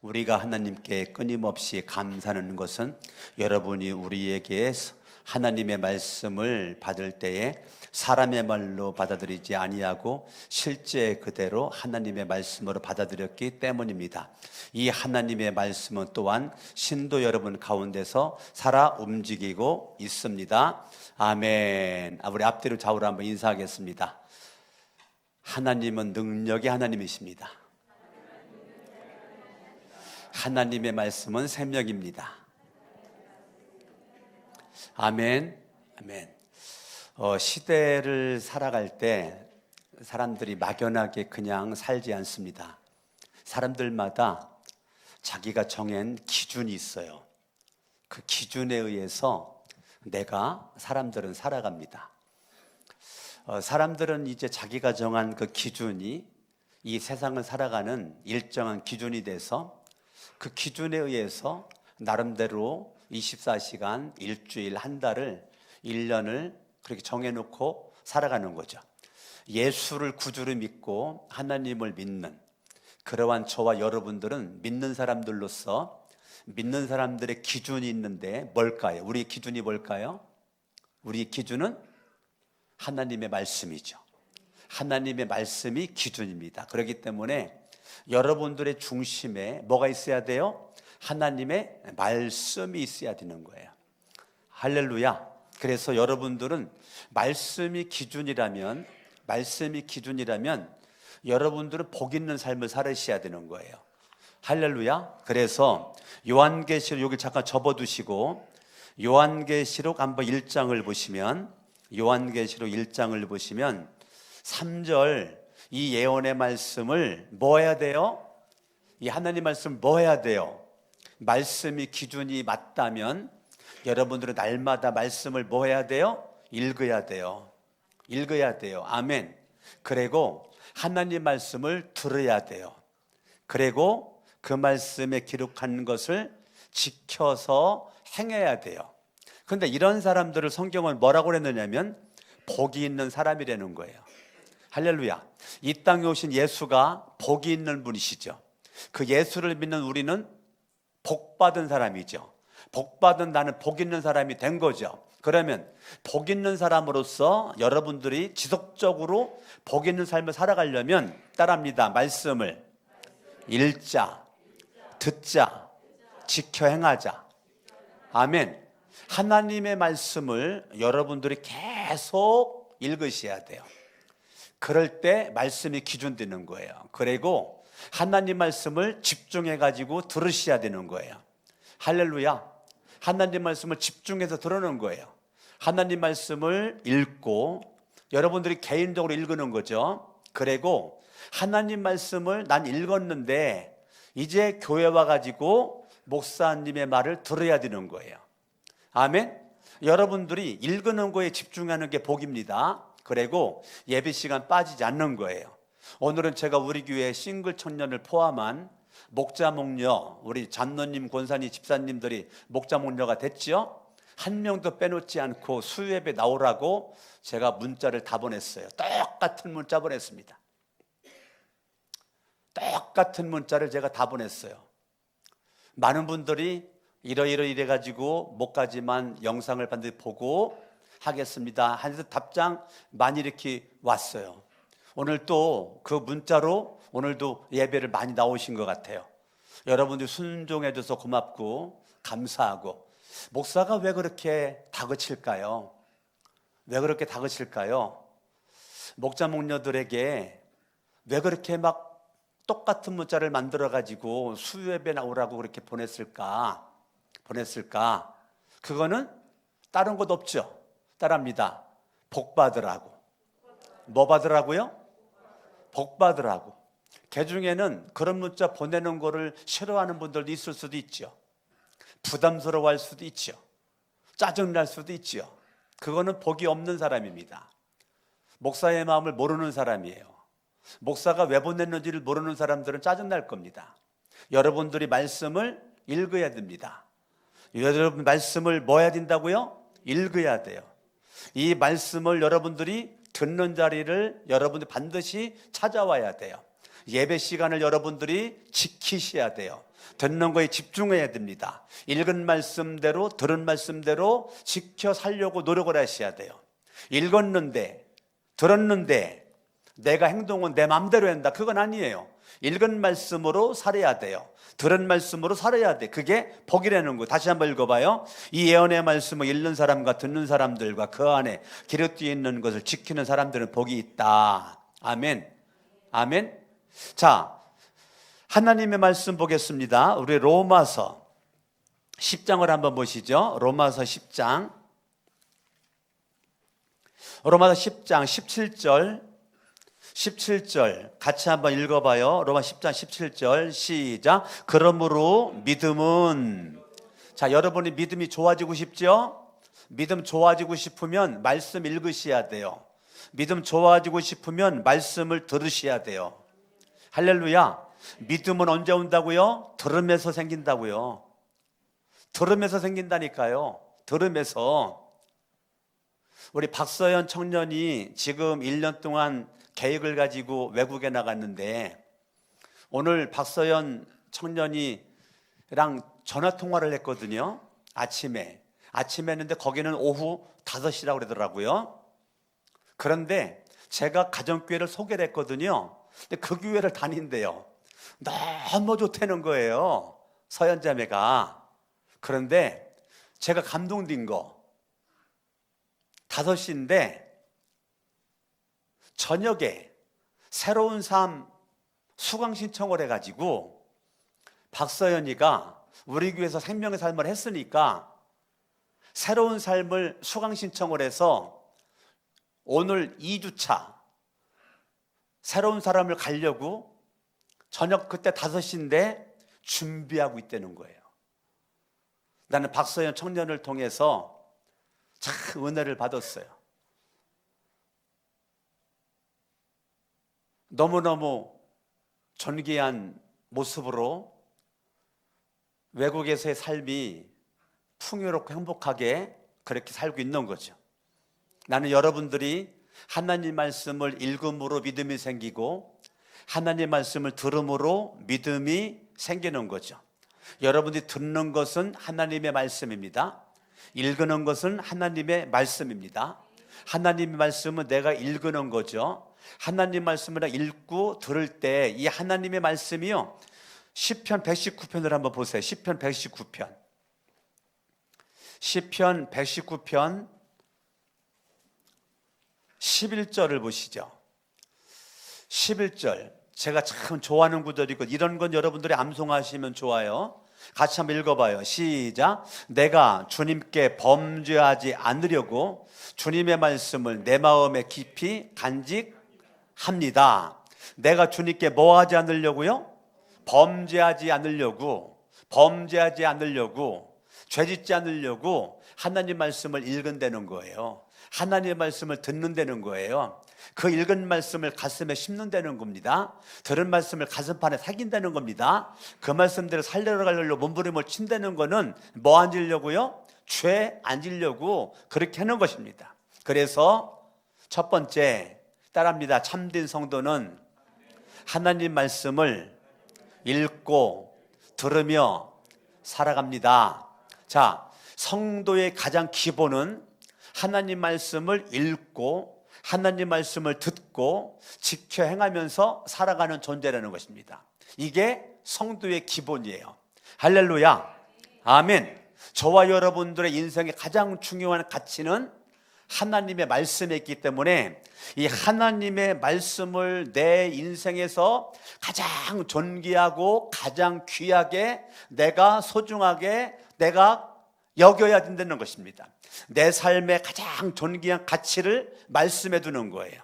우리가 하나님께 끊임없이 감사하는 것은 여러분이 우리에게 하나님의 말씀을 받을 때에 사람의 말로 받아들이지 아니하고 실제 그대로 하나님의 말씀으로 받아들였기 때문입니다. 이 하나님의 말씀은 또한 신도 여러분 가운데서 살아 움직이고 있습니다. 아멘. 우리 앞뒤로 좌우로 한번 인사하겠습니다. 하나님은 능력의 하나님이십니다. 하나님의 말씀은 생명입니다. 아멘. 아멘. 시대를 살아갈 때 사람들이 막연하게 그냥 살지 않습니다. 사람들마다 자기가 정한 기준이 있어요. 그 기준에 의해서 사람들은 살아갑니다. 사람들은 이제 자기가 정한 그 기준이 이 세상을 살아가는 일정한 기준이 돼서 그 기준에 의해서 나름대로 24시간, 일주일, 한 달을, 1년을 그렇게 정해놓고 살아가는 거죠. 예수를 구주로 믿고 하나님을 믿는 그러한 저와 여러분들은 믿는 사람들로서 믿는 사람들의 기준이 있는데 뭘까요? 우리의 기준이 뭘까요? 우리의 기준은 하나님의 말씀이죠. 하나님의 말씀이 기준입니다. 그렇기 때문에 여러분들의 중심에 뭐가 있어야 돼요? 하나님의 말씀이 있어야 되는 거예요. 할렐루야. 그래서 여러분들은 말씀이 기준이라면 여러분들은 복 있는 삶을 살으셔야 되는 거예요. 할렐루야. 그래서 요한계시록 여기 잠깐 접어두시고 요한계시록 한번 1장을 보시면 요한계시록 1장을 보시면 3절 이 예언의 말씀을 뭐 해야 돼요? 이 하나님 말씀을 뭐 해야 돼요? 말씀이 기준이 맞다면 여러분들은 날마다 말씀을 뭐 해야 돼요? 읽어야 돼요. 아멘. 그리고 하나님 말씀을 들어야 돼요. 그리고 그 말씀에 기록한 것을 지켜서 행해야 돼요. 그런데 이런 사람들을 성경은 뭐라고 그랬느냐면 복이 있는 사람이라는 거예요. 할렐루야. 이 땅에 오신 예수가 복이 있는 분이시죠. 그 예수를 믿는 우리는 복받은 사람이죠. 복받은 나는 복 있는 사람이 된 거죠. 그러면 복 있는 사람으로서 여러분들이 지속적으로 복 있는 삶을 살아가려면 따라합니다. 말씀을 읽자, 듣자, 지켜 행하자. 아멘. 하나님의 말씀을 여러분들이 계속 읽으셔야 돼요. 그럴 때 말씀이 기준되는 거예요. 그리고 하나님 말씀을 집중해 가지고 들으셔야 되는 거예요. 할렐루야. 하나님 말씀을 집중해서 들으는 거예요. 하나님 말씀을 읽고 여러분들이 개인적으로 읽는 거죠. 그리고 하나님 말씀을 난 읽었는데 이제 교회 와가지고 목사님의 말을 들어야 되는 거예요. 아멘. 여러분들이 읽는 거에 집중하는 게 복입니다. 그리고 예배 시간 빠지지 않는 거예요. 오늘은 제가 우리 교회 싱글 청년을 포함한 목자 목녀, 우리 장로님, 권사님, 집사님들이 목자 목녀가 됐죠. 한 명도 빼놓지 않고 수요예배 나오라고 제가 문자를 다 보냈어요. 똑같은 문자 보냈습니다. 똑같은 문자를 제가 다 보냈어요. 많은 분들이 이래가지고 못 가지만 영상을 반드시 보고 하겠습니다 하면서 답장 많이 이렇게 왔어요. 오늘 또 그 문자로 오늘도 예배를 많이 나오신 것 같아요. 여러분들 순종해줘서 고맙고 감사하고. 목사가 왜 그렇게 다그칠까요? 목자 목녀들에게 왜 그렇게 막 똑같은 문자를 만들어가지고 수요예배 나오라고 그렇게 보냈을까? 그거는 다른 것 없죠. 따라합니다. 복 받으라고. 뭐 받으라고요? 복 받으라고. 개중에는 그런 문자 보내는 거를 싫어하는 분들도 있을 수도 있죠. 부담스러워할 수도 있죠. 짜증날 수도 있죠. 그거는 복이 없는 사람입니다. 목사의 마음을 모르는 사람이에요. 목사가 왜 보냈는지를 모르는 사람들은 짜증날 겁니다. 여러분들이 말씀을 읽어야 됩니다. 여러분 말씀을 뭐 해야 된다고요? 읽어야 돼요. 이 말씀을 여러분들이 듣는 자리를 여러분들이 반드시 찾아와야 돼요. 예배 시간을 여러분들이 지키셔야 돼요. 듣는 거에 집중해야 됩니다. 읽은 말씀대로, 들은 말씀대로 지켜 살려고 노력을 하셔야 돼요. 읽었는데, 들었는데 내가 행동은 내 마음대로 한다, 그건 아니에요. 읽은 말씀으로 살아야 돼요. 들은 말씀으로 살아야 돼. 그게 복이라는 거. 다시 한번 읽어봐요. 이 예언의 말씀을 읽는 사람과 듣는 사람들과 그 안에 기록되어 있는 것을 지키는 사람들은 복이 있다. 아멘. 아멘. 자, 하나님의 말씀 보겠습니다. 우리 로마서 10장을 한번 보시죠. 로마서 10장. 로마서 10장 17절 같이 한번 읽어봐요. 로마 10장 17절 시작. 그러므로 믿음은, 자, 여러분이 믿음이 좋아지고 싶죠? 믿음 좋아지고 싶으면 말씀 읽으셔야 돼요. 믿음 좋아지고 싶으면 말씀을 들으셔야 돼요. 할렐루야. 믿음은 언제 온다고요? 들으면서 생긴다고요. 들으면서 생긴다니까요. 들으면서. 우리 박서연 청년이 지금 1년 동안 계획을 가지고 외국에 나갔는데, 오늘 박서연 청년이랑 전화 통화를 했거든요. 아침에 했는데 거기는 오후 5시라고 그러더라고요. 그런데 제가 가정교회를 소개를 했거든요. 근데 그 교회를 다닌대요. 너무 좋다는 거예요, 서연 자매가. 그런데 제가 감동된 거, 5시인데 저녁에 새로운 삶 수강 신청을 해가지고 박서연이가 우리 교회에서 생명의 삶을 했으니까 새로운 삶을 수강 신청을 해서 오늘 2주차 새로운 사람을 가려고 저녁 그때 5시인데 준비하고 있다는 거예요. 나는 박서연 청년을 통해서 참 은혜를 받았어요. 너무너무 존귀한 모습으로 외국에서의 삶이 풍요롭고 행복하게 그렇게 살고 있는 거죠. 나는 여러분들이 하나님 말씀을 읽음으로 믿음이 생기고 하나님 말씀을 들음으로 믿음이 생기는 거죠. 여러분들이 듣는 것은 하나님의 말씀입니다. 읽는 것은 하나님의 말씀입니다. 하나님의 말씀은 내가 읽는 거죠. 하나님 말씀을 읽고 들을 때 이 하나님의 말씀이요, 시편 119편을 한번 보세요. 시편 119편 11절을 보시죠. 11절, 제가 참 좋아하는 구절이고 이런 건 여러분들이 암송하시면 좋아요. 같이 한번 읽어봐요. 시작. 내가 주님께 범죄하지 않으려고 주님의 말씀을 내 마음에 깊이 간직합니다. 내가 주님께 뭐 하지 않으려고요? 범죄하지 않으려고, 죄짓지 않으려고 하나님 말씀을 읽은다는 거예요. 하나님의 말씀을 듣는다는 거예요. 그 읽은 말씀을 가슴에 심는다는 겁니다. 들은 말씀을 가슴판에 새긴다는 겁니다. 그 말씀대로 살려가려고 몸부림을 친다는 거는 뭐 안 지려고요? 죄 안 지려고 그렇게 하는 것입니다. 그래서 첫 번째, 따라합니다. 참된 성도는 하나님 말씀을 읽고 들으며 살아갑니다. 자, 성도의 가장 기본은 하나님 말씀을 읽고 하나님 말씀을 듣고 지켜 행하면서 살아가는 존재라는 것입니다. 이게 성도의 기본이에요. 할렐루야. 아멘. 저와 여러분들의 인생의 가장 중요한 가치는 하나님의 말씀에 있기 때문에 이 하나님의 말씀을 내 인생에서 가장 존귀하고 가장 귀하게, 내가 소중하게 내가 여겨야 된다는 것입니다. 내 삶의 가장 존귀한 가치를 말씀에 두는 거예요.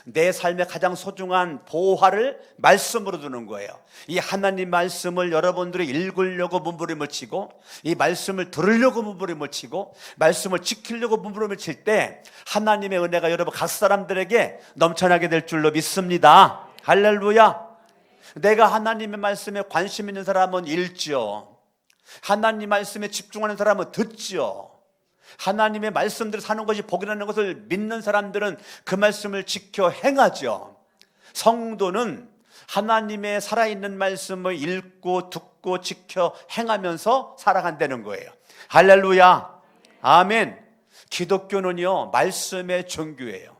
내 삶의 가장 소중한 보화를 말씀으로 두는 거예요. 이 하나님 말씀을 여러분들이 읽으려고 몸부림을 치고, 이 말씀을 들으려고 몸부림을 치고, 말씀을 지키려고 몸부림을 칠 때 하나님의 은혜가 여러분 각 사람들에게 넘쳐나게 될 줄로 믿습니다. 할렐루야. 내가 하나님의 말씀에 관심 있는 사람은 읽지요. 하나님 말씀에 집중하는 사람은 듣지요. 하나님의 말씀대로 사는 것이 복이라는 것을 믿는 사람들은 그 말씀을 지켜 행하죠. 성도는 하나님의 살아있는 말씀을 읽고 듣고 지켜 행하면서 살아간다는 거예요. 할렐루야. 아멘. 기독교는요, 말씀의 종교예요.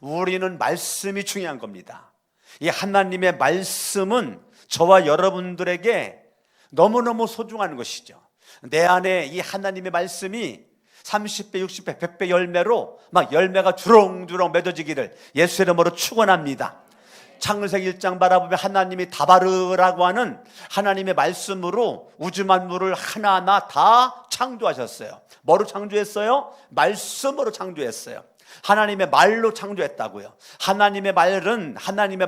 우리는 말씀이 중요한 겁니다. 이 하나님의 말씀은 저와 여러분들에게 너무너무 소중한 것이죠. 내 안에 이 하나님의 말씀이 30배, 60배, 100배 열매로 막 열매가 주렁주렁 맺어지기를 예수의 이름으로 축원합니다. 창세기 1장 바라보면 하나님이 다바르라고 하는 하나님의 말씀으로 우주 만물을 하나하나 다 창조하셨어요. 뭐로 창조했어요? 말씀으로 창조했어요. 하나님의 말로 창조했다고요. 하나님의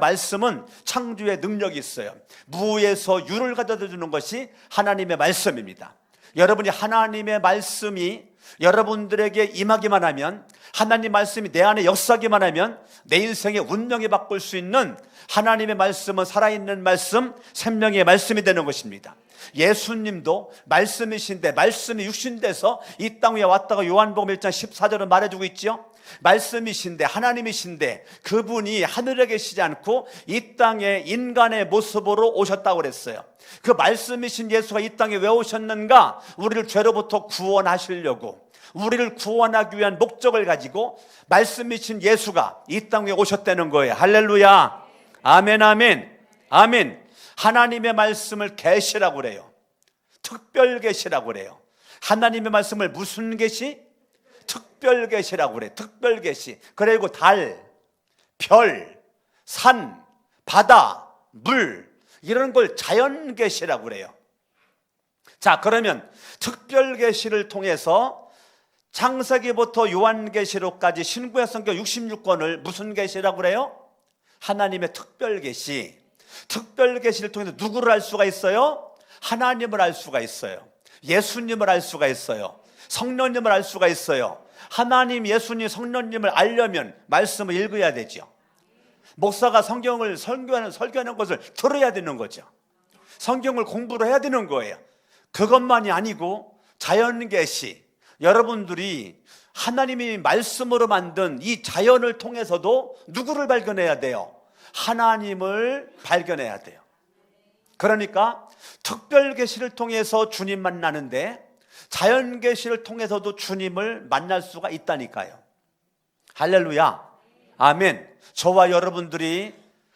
말씀은 창조의 능력이 있어요. 무에서 유를 가져다 주는 것이 하나님의 말씀입니다. 여러분이 하나님의 말씀이 여러분들에게 임하기만 하면, 하나님 말씀이 내 안에 역사하기만 하면 내 인생의 운명이 바꿀 수 있는 하나님의 말씀은 살아있는 말씀, 생명의 말씀이 되는 것입니다. 예수님도 말씀이신데 말씀이 육신돼서 이 땅 위에 왔다가 요한복음 1장 14절은 말해주고 있죠. 말씀이신데 하나님이신데 그분이 하늘에 계시지 않고 이 땅에 인간의 모습으로 오셨다고 그랬어요. 그 말씀이신 예수가 이 땅에 왜 오셨는가? 우리를 죄로부터 구원하시려고, 우리를 구원하기 위한 목적을 가지고 말씀이신 예수가 이 땅에 오셨다는 거예요. 할렐루야. 아멘, 아멘, 아멘. 하나님의 말씀을 계시라고 그래요. 특별 계시라고 그래요. 하나님의 말씀을 무슨 계시? 특별 계시라고 그래. 특별 계시. 그리고 달, 별, 산, 바다, 물, 이런 걸 자연 계시라고 그래요. 자, 그러면 특별 계시를 통해서 창세기부터 요한계시록까지 신구약 성경 66권을 무슨 계시라고 그래요? 하나님의 특별 계시. 특별 계시를 통해서 누구를 알 수가 있어요? 하나님을 알 수가 있어요. 예수님을 알 수가 있어요. 성령님을 알 수가 있어요. 하나님, 예수님, 성령님을 알려면 말씀을 읽어야 되죠. 목사가 성경을 설교하는 것을 들어야 되는 거죠. 성경을 공부를 해야 되는 거예요. 그것만이 아니고 자연계시, 여러분들이 하나님이 말씀으로 만든 이 자연을 통해서도 누구를 발견해야 돼요? 하나님을 발견해야 돼요. 그러니까 특별 계시를 통해서 주님 만나는데 자연 계시를 통해서도 주님을 만날 수가 있다니까요. 할렐루야. 아멘. 저와 여러분들이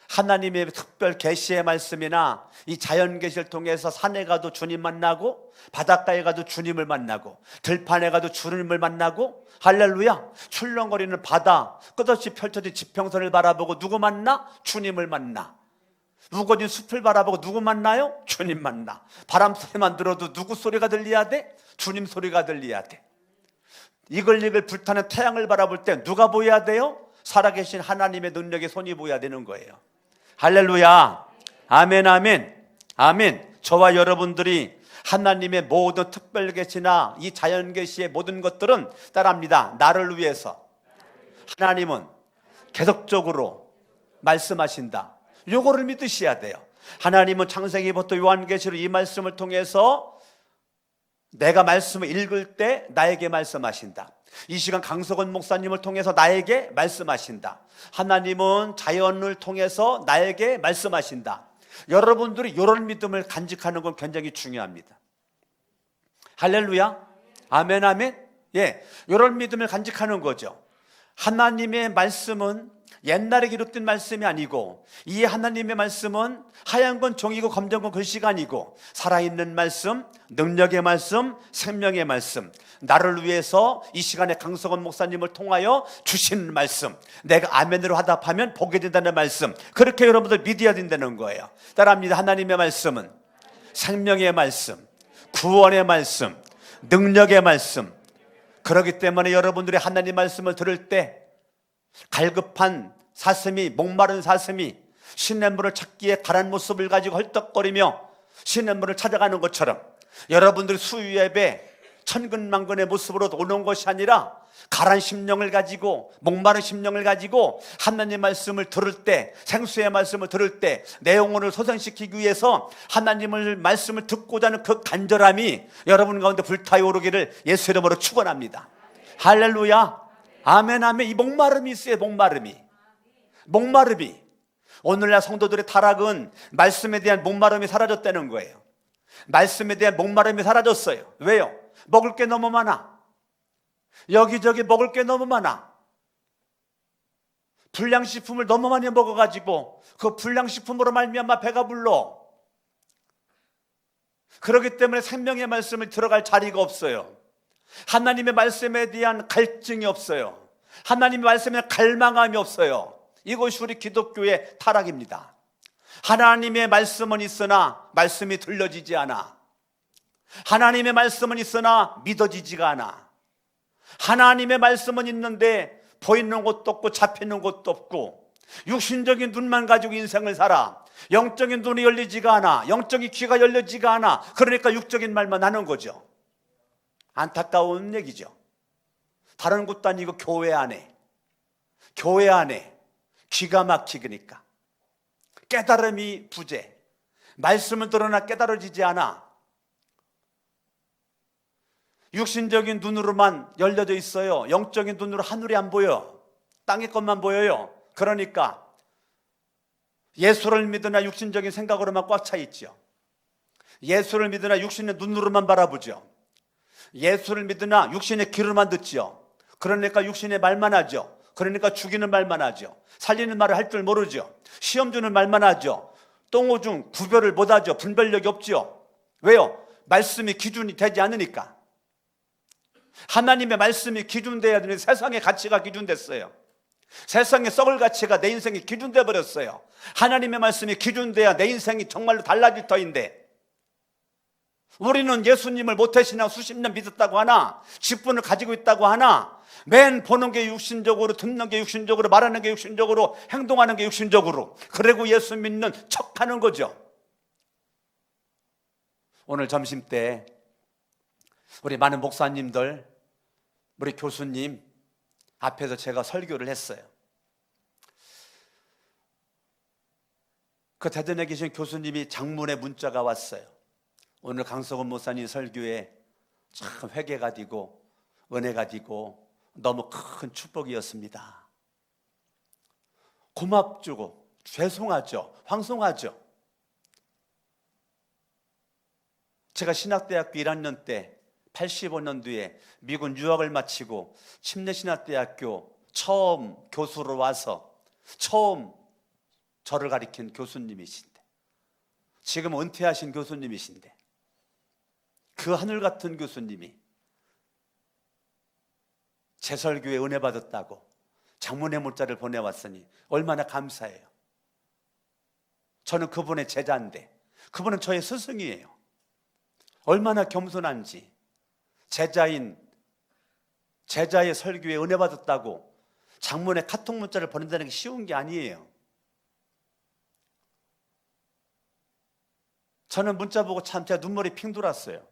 하나님의 특별 계시의 말씀이나 이 자연 계시를 통해서 산에 가도 주님 만나고, 바닷가에 가도 주님을 만나고, 들판에 가도 주님을 만나고, 할렐루야. 출렁거리는 바다, 끝없이 펼쳐진 지평선을 바라보고 누구 만나? 주님을 만나. 우거진 숲을 바라보고 누구 만나요? 주님 만나. 바람 소리만 들어도 누구 소리가 들려야 돼? 주님 소리가 들려야 돼. 이글이글 불타는 태양을 바라볼 때 누가 보여야 돼요? 살아계신 하나님의 능력의 손이 보여야 되는 거예요. 할렐루야. 아멘, 아멘, 아멘. 저와 여러분들이 하나님의 모든 특별 계시나 이 자연 계시의 모든 것들은 따라합니다. 나를 위해서 하나님은 계속적으로 말씀하신다. 요거를 믿으셔야 돼요. 하나님은 창세기부터 요한계시로 이 말씀을 통해서 내가 말씀을 읽을 때 나에게 말씀하신다. 이 시간 강석원 목사님을 통해서 나에게 말씀하신다. 하나님은 자연을 통해서 나에게 말씀하신다. 여러분들이 이런 믿음을 간직하는 건 굉장히 중요합니다. 할렐루야. 아멘, 아멘. 예, 이런 믿음을 간직하는 거죠. 하나님의 말씀은 옛날에 기록된 말씀이 아니고, 이 하나님의 말씀은 하얀 건 종이고 검정 건 글씨가 아니고 살아있는 말씀, 능력의 말씀, 생명의 말씀, 나를 위해서 이 시간에 강석원 목사님을 통하여 주신 말씀, 내가 아멘으로 화답하면 보게 된다는 말씀, 그렇게 여러분들 믿어야 된다는 거예요. 따라합니다. 하나님의 말씀은 생명의 말씀, 구원의 말씀, 능력의 말씀. 그렇기 때문에 여러분들이 하나님 말씀을 들을 때 갈급한 사슴이, 목마른 사슴이 시냇물을 찾기에 가란 모습을 가지고 헐떡거리며 시냇물을 찾아가는 것처럼 여러분들이 수유의 배 천근만근의 모습으로 오는 것이 아니라 가란 심령을 가지고, 목마른 심령을 가지고 하나님 말씀을 들을 때, 생수의 말씀을 들을 때 내 영혼을 소생시키기 위해서 하나님의 말씀을 듣고자 하는 그 간절함이 여러분 가운데 불타오르기를 예수 이름으로 축원합니다. 할렐루야. 아멘, 아멘. 이 목마름이 있어요. 목마름이 오늘날 성도들의 타락은 말씀에 대한 목마름이 사라졌다는 거예요. 말씀에 대한 목마름이 사라졌어요. 왜요? 먹을 게 너무 많아. 여기저기 먹을 게 너무 많아. 불량식품을 너무 많이 먹어가지고 그 불량식품으로 말미암아 배가 불러. 그렇기 때문에 생명의 말씀을 들어갈 자리가 없어요. 하나님의 말씀에 대한 갈증이 없어요. 하나님의 말씀에 대한 갈망함이 없어요. 이것이 우리 기독교의 타락입니다. 하나님의 말씀은 있으나 말씀이 들려지지 않아. 하나님의 말씀은 있으나 믿어지지가 않아. 하나님의 말씀은 있는데 보이는 것도 없고 잡히는 것도 없고 육신적인 눈만 가지고 인생을 살아. 영적인 눈이 열리지가 않아. 영적인 귀가 열리지가 않아. 그러니까 육적인 말만 하는 거죠. 안타까운 얘기죠. 다른 곳도 아니고 교회 안에 기가 막히니까 깨달음이 부재. 말씀을 들으나 깨달아지지 않아. 육신적인 눈으로만 열려져 있어요. 영적인 눈으로 하늘이 안 보여. 땅의 것만 보여요. 그러니까 예수를 믿으나 육신적인 생각으로만 꽉 차 있죠. 예수를 믿으나 육신의 눈으로만 바라보죠. 예수를 믿으나 육신의 귀로만 듣죠. 그러니까 육신의 말만 하죠. 그러니까 죽이는 말만 하죠. 살리는 말을 할 줄 모르죠. 시험 주는 말만 하죠. 똥오줌 구별을 못하죠. 분별력이 없죠. 왜요? 말씀이 기준이 되지 않으니까. 하나님의 말씀이 기준돼야 되는데 세상의 가치가 기준됐어요. 세상의 썩을 가치가 내 인생이 기준돼 버렸어요. 하나님의 말씀이 기준돼야 내 인생이 정말로 달라질 터인데 우리는 예수님을 모태신앙 수십 년 믿었다고 하나, 직분을 가지고 있다고 하나, 맨 보는 게 육신적으로, 듣는 게 육신적으로, 말하는 게 육신적으로, 행동하는 게 육신적으로, 그리고 예수 믿는 척하는 거죠. 오늘 점심 때 우리 많은 목사님들, 우리 교수님 앞에서 제가 설교를 했어요. 그 대전에 계신 교수님이 장문의 문자가 왔어요. 오늘 강석원 목사님 설교에 참 회개가 되고 은혜가 되고 너무 큰 축복이었습니다. 고맙죠. 죄송하죠. 황송하죠. 제가 신학대학교 1학년 때 85년도에 미국 유학을 마치고 침례신학대학교 처음 교수로 와서 처음 저를 가리킨 교수님이신데, 지금 은퇴하신 교수님이신데, 그 하늘 같은 교수님이 제 설교에 은혜 받았다고 장문의 문자를 보내왔으니 얼마나 감사해요. 저는 그분의 제자인데 그분은 저의 스승이에요. 얼마나 겸손한지. 제자의 설교에 은혜 받았다고 장문의 카톡 문자를 보낸다는 게 쉬운 게 아니에요. 저는 문자 보고 참 제가 눈물이 핑 돌았어요.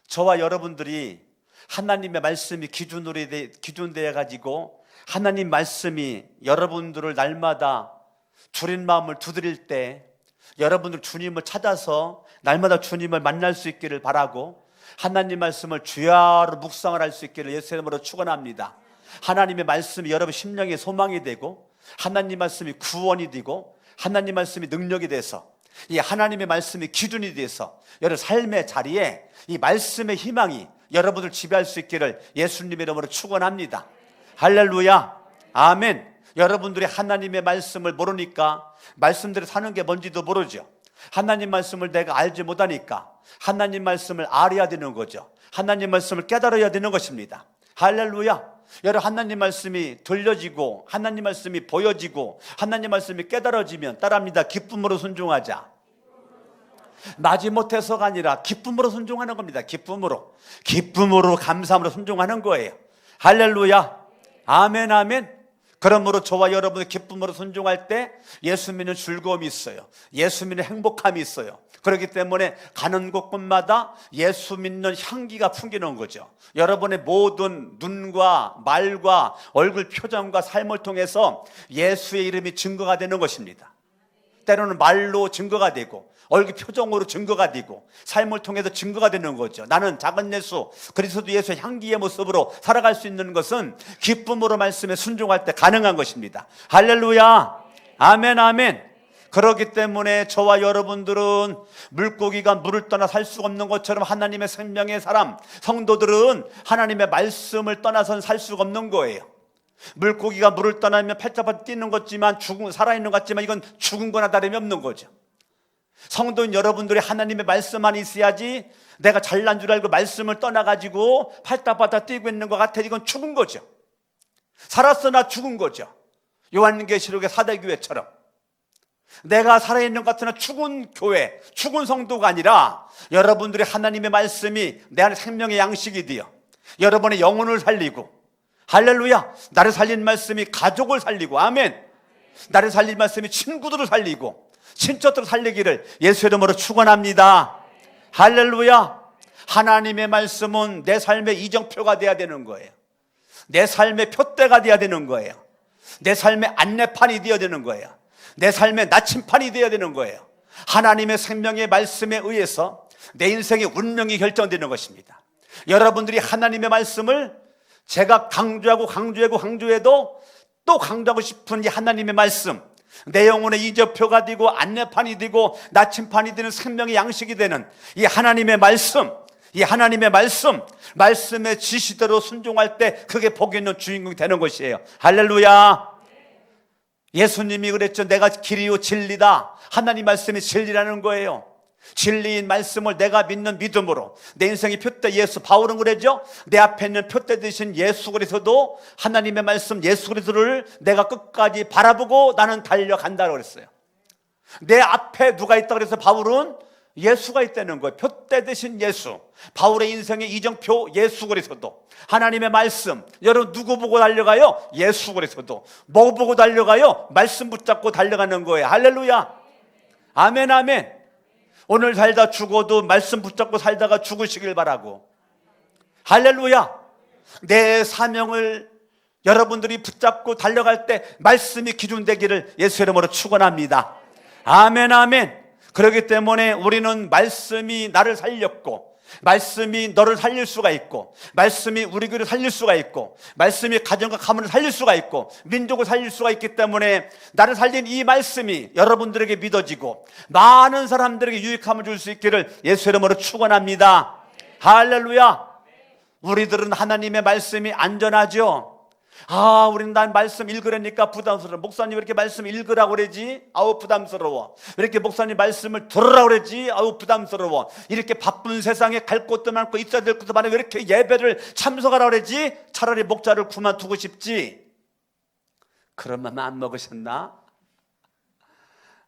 저와 여러분들이 하나님의 말씀이 기준되어 가지고 하나님 말씀이 여러분들을 날마다 주린 마음을 두드릴 때 여러분들 주님을 찾아서 날마다 주님을 만날 수 있기를 바라고, 하나님 말씀을 주야로 묵상을 할 수 있기를 예수 이름으로 축원합니다. 하나님의 말씀이 여러분 심령의 소망이 되고, 하나님 말씀이 구원이 되고, 하나님 말씀이 능력이 돼서, 이 하나님의 말씀이 기준이 돼서 여러분 삶의 자리에 이 말씀의 희망이 여러분을 지배할 수 있기를 예수님 이름으로 축원합니다. 할렐루야, 아멘. 여러분들이 하나님의 말씀을 모르니까 말씀대로 사는 게 뭔지도 모르죠. 하나님 말씀을 내가 알지 못하니까 하나님 말씀을 알아야 되는 거죠. 하나님 말씀을 깨달아야 되는 것입니다. 할렐루야. 여러분, 하나님 말씀이 들려지고 하나님 말씀이 보여지고 하나님 말씀이 깨달아지면 따라합니다. 기쁨으로 순종하자. 마지못해서가 아니라 기쁨으로 순종하는 겁니다. 기쁨으로 감사함으로 순종하는 거예요. 할렐루야, 아멘, 아멘. 그러므로 저와 여러분의 기쁨으로 순종할 때 예수 믿는 즐거움이 있어요. 예수 믿는 행복함이 있어요. 그렇기 때문에 가는 곳곳마다 예수 믿는 향기가 풍기는 거죠. 여러분의 모든 눈과 말과 얼굴 표정과 삶을 통해서 예수의 이름이 증거가 되는 것입니다. 때로는 말로 증거가 되고 얼굴 표정으로 증거가 되고 삶을 통해서 증거가 되는 거죠. 나는 작은 예수, 그리스도 예수의 향기의 모습으로 살아갈 수 있는 것은 기쁨으로 말씀에 순종할 때 가능한 것입니다. 할렐루야, 아멘, 아멘. 그렇기 때문에 저와 여러분들은 물고기가 물을 떠나 살 수가 없는 것처럼 하나님의 생명의 사람, 성도들은 하나님의 말씀을 떠나선 살 수가 없는 거예요. 물고기가 물을 떠나면 팔자팔 뛰는 것지만 살아있는 것 같지만 이건 죽은 거나 다름이 없는 거죠. 성도인 여러분들이 하나님의 말씀만 있어야지 내가 잘난 줄 알고 말씀을 떠나가지고 팔딱팔딱 뛰고 있는 것 같아. 이건 죽은 거죠. 살았으나 죽은 거죠. 요한계시록의 사대교회처럼 내가 살아있는 것 같으나 죽은 교회, 죽은 성도가 아니라 여러분들이 하나님의 말씀이 내 안에 생명의 양식이 되어 여러분의 영혼을 살리고, 할렐루야, 나를 살린 말씀이 가족을 살리고, 아멘, 나를 살린 말씀이 친구들을 살리고 친척들을 살리기를 예수 이름으로 축원합니다. 할렐루야. 하나님의 말씀은 내 삶의 이정표가 돼야 되는 거예요. 내 삶의 표대가 돼야 되는 거예요. 내 삶의 안내판이 되어야 되는 거예요. 내 삶의 나침판이 되어야 되는 거예요. 하나님의 생명의 말씀에 의해서 내 인생의 운명이 결정되는 것입니다. 여러분들이 하나님의 말씀을 제가 강조해도 또 강조하고 싶은 이 하나님의 말씀, 내 영혼의 이정표가 되고 안내판이 되고 나침판이 되는 생명의 양식이 되는 이 하나님의 말씀, 이 하나님의 말씀의 지시대로 순종할 때 그게 복이 있는 주인공이 되는 것이에요. 할렐루야. 예수님이 그랬죠. 내가 길이요 진리다. 하나님 말씀이 진리라는 거예요. 진리인 말씀을 내가 믿는 믿음으로 내 인생의 표대 예수, 바울은 그랬죠. 내 앞에 있는 표대 되신 예수 그리스도도 하나님의 말씀 예수 그리스도를 내가 끝까지 바라보고 나는 달려간다고 그랬어요. 내 앞에 누가 있다고 그래서 바울은 예수가 있다는 거예요. 표대 되신 예수, 바울의 인생의 이정표 예수 그리스도, 하나님의 말씀. 여러분 누구 보고 달려가요? 예수 그리스도. 뭐 보고 달려가요? 말씀 붙잡고 달려가는 거예요. 할렐루야. 아멘, 아멘. 오늘 살다 죽어도 말씀 붙잡고 살다가 죽으시길 바라고. 할렐루야. 내 사명을 여러분들이 붙잡고 달려갈 때 말씀이 기준되기를 예수 이름으로 축원합니다. 아멘, 아멘. 그렇기 때문에 우리는 말씀이 나를 살렸고, 말씀이 너를 살릴 수가 있고, 말씀이 우리 교회를 살릴 수가 있고, 말씀이 가정과 가문을 살릴 수가 있고, 민족을 살릴 수가 있기 때문에 나를 살린 이 말씀이 여러분들에게 믿어지고 많은 사람들에게 유익함을 줄 수 있기를 예수 이름으로 축원합니다. 할렐루야. 우리들은 하나님의 말씀이 안전하죠. 우리는 난 말씀 읽으려니까 부담스러워. 목사님 왜 이렇게 말씀 읽으라고 그러지? 부담스러워. 왜 이렇게 목사님 말씀을 들으라고 그러지? 부담스러워. 이렇게 바쁜 세상에 갈 곳도 많고 있어야 될 것도 많은데 왜 이렇게 예배를 참석하라고 그러지? 차라리 목자를 그만두고 싶지. 그런 맘 안 먹으셨나?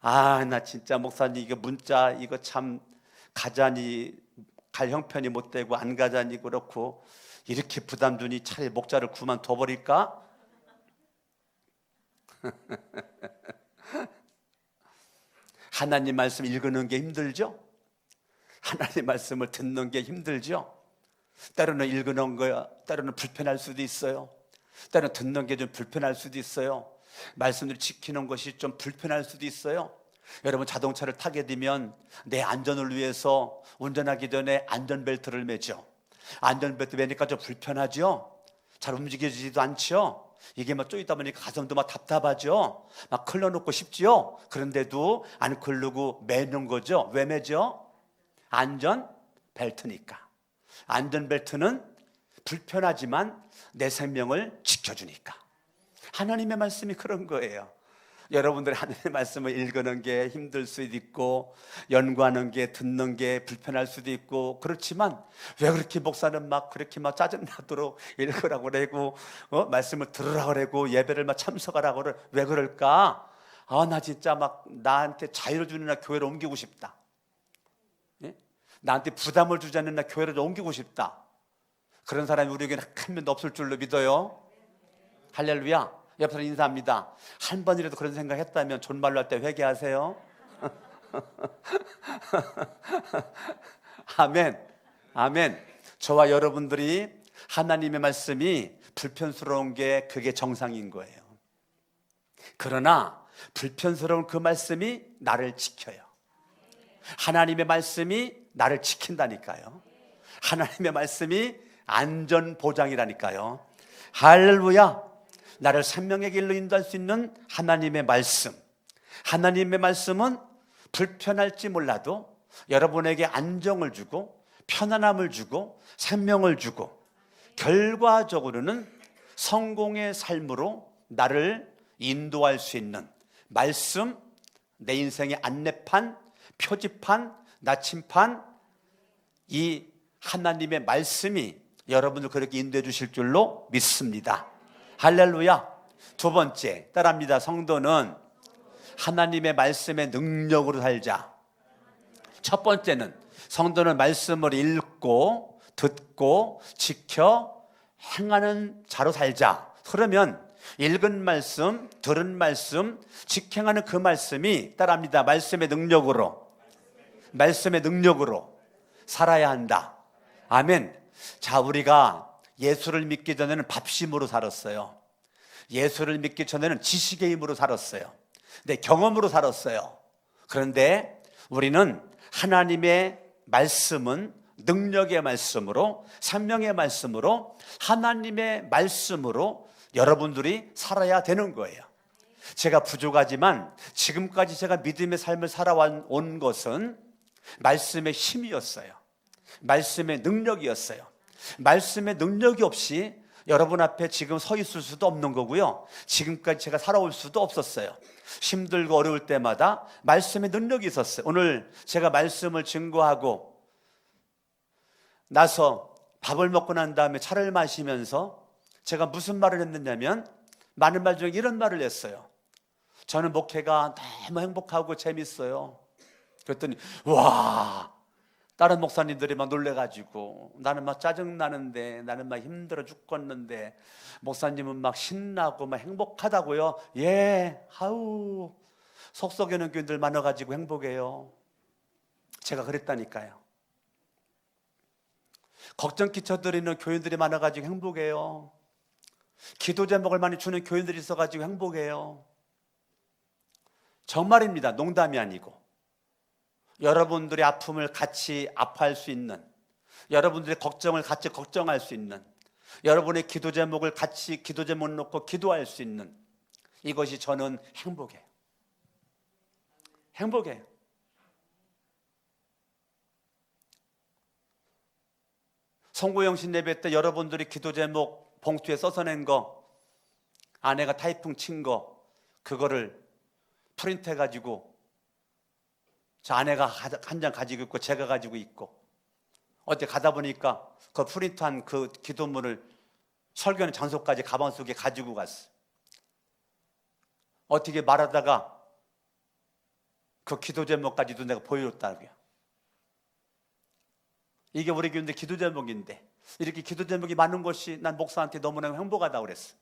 나 진짜 목사님 이거 문자 이거 참 가자니 갈 형편이 못 되고 안 가자니 그렇고 이렇게 부담 주니 차라리 목자를 그만둬버릴까? 하나님 말씀 읽는 게 힘들죠? 하나님 말씀을 듣는 게 힘들죠? 때로는 읽는 거야, 때로는 불편할 수도 있어요. 때로는 듣는 게 좀 불편할 수도 있어요. 말씀을 지키는 것이 좀 불편할 수도 있어요. 여러분 자동차를 타게 되면 내 안전을 위해서 운전하기 전에 안전벨트를 매죠. 안전벨트 매니까 좀 불편하죠. 잘 움직여지지도 않죠. 이게 막 쪼이다 보니까 가슴도 막 답답하죠. 막 클러놓고 싶지요. 그런데도 안 클르고 매는 거죠. 왜 매죠? 안전벨트니까. 안전벨트는 불편하지만 내 생명을 지켜주니까. 하나님의 말씀이 그런 거예요. 여러분들이 하나님의 말씀을 읽는 게 힘들 수도 있고 연구하는 게 듣는 게 불편할 수도 있고 그렇지만 왜 그렇게 목사는 막 그렇게 막 짜증나도록 읽으라고 그러고 말씀을 들으라고 그러고 예배를 막 참석하라고 그래. 왜 그럴까? 나 진짜 막 나한테 자유를 주는 날 교회를 옮기고 싶다. 예? 나한테 부담을 주지 않는 날 교회를 옮기고 싶다. 그런 사람이 우리에게는 한 명도 없을 줄로 믿어요. 할렐루야. 옆에서 인사합니다. 한 번이라도 그런 생각했다면 존말로 할 때 회개하세요. 아멘, 아멘. 저와 여러분들이 하나님의 말씀이 불편스러운 게 그게 정상인 거예요. 그러나 불편스러운 그 말씀이 나를 지켜요. 하나님의 말씀이 나를 지킨다니까요. 하나님의 말씀이 안전보장이라니까요. 할렐루야. 나를 생명의 길로 인도할 수 있는 하나님의 말씀, 하나님의 말씀은 불편할지 몰라도 여러분에게 안정을 주고 편안함을 주고 생명을 주고 결과적으로는 성공의 삶으로 나를 인도할 수 있는 말씀, 내 인생의 안내판, 표지판, 나침판, 이 하나님의 말씀이 여러분을 그렇게 인도해 주실 줄로 믿습니다. 할렐루야. 두 번째, 따라합니다. 성도는 하나님의 말씀의 능력으로 살자. 첫 번째는 성도는 말씀을 읽고 듣고 지켜 행하는 자로 살자. 그러면 읽은 말씀, 들은 말씀, 직행하는 그 말씀이 따라합니다. 말씀의 능력으로 살아야 한다. 아멘. 자, 우리가 예수를 믿기 전에는 밥심으로 살았어요. 예수를 믿기 전에는 지식의 힘으로 살았어요. 네, 경험으로 살았어요. 그런데 우리는 하나님의 말씀은 능력의 말씀으로, 생명의 말씀으로, 하나님의 말씀으로 여러분들이 살아야 되는 거예요. 제가 부족하지만 지금까지 제가 믿음의 삶을 살아온 것은 말씀의 힘이었어요. 말씀의 능력이었어요. 말씀의 능력이 없이 여러분 앞에 지금 서 있을 수도 없는 거고요. 지금까지 제가 살아올 수도 없었어요. 힘들고 어려울 때마다 말씀의 능력이 있었어요. 오늘 제가 말씀을 증거하고 나서 밥을 먹고 난 다음에 차를 마시면서 제가 무슨 말을 했느냐면 많은 말 중에 이런 말을 했어요. 저는 목회가 너무 행복하고 재밌어요. 그랬더니 와, 다른 목사님들이 막 놀래가지고 나는 막 짜증나는데, 나는 막 힘들어 죽겠는데 목사님은 막 신나고 막 행복하다고요. 예, 아우 속썩이는 교인들 많아가지고 행복해요. 제가 그랬다니까요. 걱정 끼쳐드리는 교인들이 많아가지고 행복해요. 기도 제목을 많이 주는 교인들이 있어가지고 행복해요. 정말입니다. 농담이 아니고. 여러분들의 아픔을 같이 아파할 수 있는, 여러분들의 걱정을 같이 걱정할 수 있는, 여러분의 기도 제목을 같이 기도 제목 놓고 기도할 수 있는, 이것이 저는 행복해요. 행복해요. 송구영신 예배 때 여러분들이 기도 제목 봉투에 써서 낸 거, 아내가 타이핑 친 거, 그거를 프린트 해가지고 저 아내가 한 장 가지고 있고 제가 가지고 있고, 어디 가다 보니까 그 프린트한 그 기도문을 설교하는 장소까지 가방 속에 가지고 갔어. 어떻게 말하다가 그 기도 제목까지도 내가 보여줬다고요. 이게 우리 교인들 기도 제목인데, 이렇게 기도 제목이 많은 것이 난 목사한테 너무나 행복하다고 그랬어.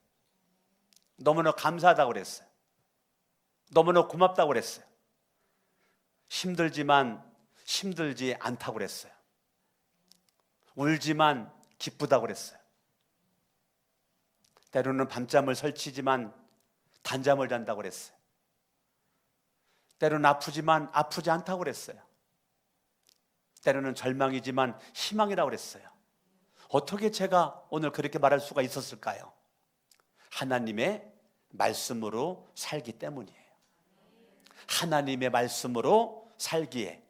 너무나 감사하다고 그랬어요. 너무나 고맙다고 그랬어요. 힘들지만 힘들지 않다고 그랬어요. 울지만 기쁘다고 그랬어요. 때로는 밤잠을 설치지만 단잠을 잔다고 그랬어요. 때로는 아프지만 아프지 않다고 그랬어요. 때로는 절망이지만 희망이라고 그랬어요. 어떻게 제가 오늘 그렇게 말할 수가 있었을까요? 하나님의 말씀으로 살기 때문이에요. 하나님의 말씀으로 살기에